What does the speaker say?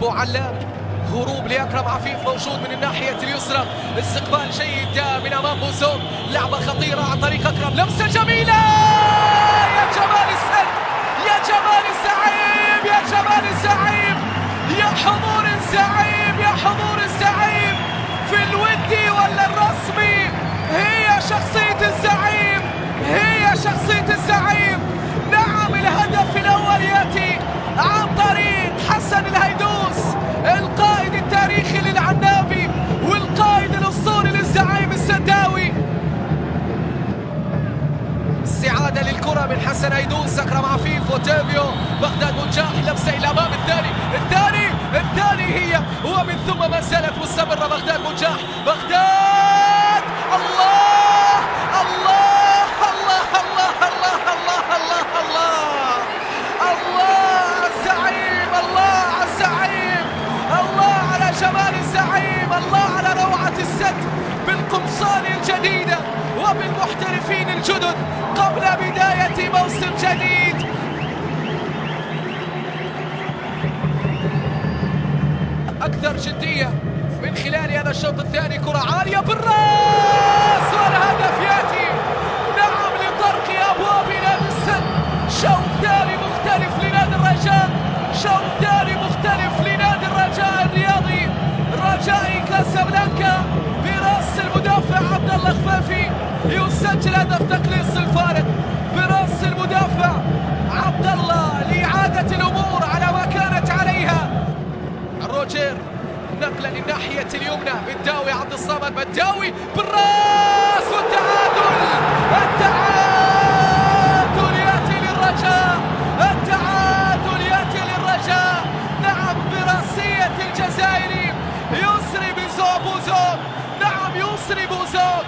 بوعلام، هروب لأكرم عفيف موجود من الناحية اليسرى، استقبال جيد من أمام بوزون، لعبة خطيرة عن طريق أكرم، لمسة جميلة، يا جمال السد، يا جمال الزعيم، يا جمال الزعيم، يا حضور الزعيم، يا حضور الزعيم في الودي ولا الرسمي. هي شخصية الزعيم، هي شخصية الزعيم. نعم، الهدف الأول يأتي عن طريق حسن الهيدوس، القائد التاريخي للعنابي والقائد الأسطوري للزعيم السداوي. استعادة للكرة من حسن هيدوس، أكرم عفيف وتابيو، بغداد منجاح، لمسة إلى أمام، الثاني هي، ومن ثم ما زالت مستمرة بغداد منجاح، بغداد، الله الله الله الله الله الله الله الله الله الزعيم، الله على الزعيم، الله على جمال الزعيم، الله على روعة السد بالقمصان الجديدة وبالمحترفين الجدد قبل بداية موسم جديد. أكثر جدية من خلال هذا الشوط الثاني، كرة عالية بالراس والهدف يأتي. نعم، لطرق أبواب نادي السد. شوط ثاني مختلف لنادي الرجاء، شوط ثاني مختلف لنادي الرجاء الرياضي، رجائي كاسابلانكا براس المدافع عبد الله خفافي يسجل هدف تقليص الفارق براس المدافع عبد الله لإعادة الأمور على ما كانت عليها. روجير نقلة للناحية اليمنى، بداوي عبد الصمد، بداوي بالراس والتعادل، التعادل يأتي للرجاء، التعادل يأتي للرجاء. نعم، براسية الجزائري يسري بوزون، نعم يسري بوزون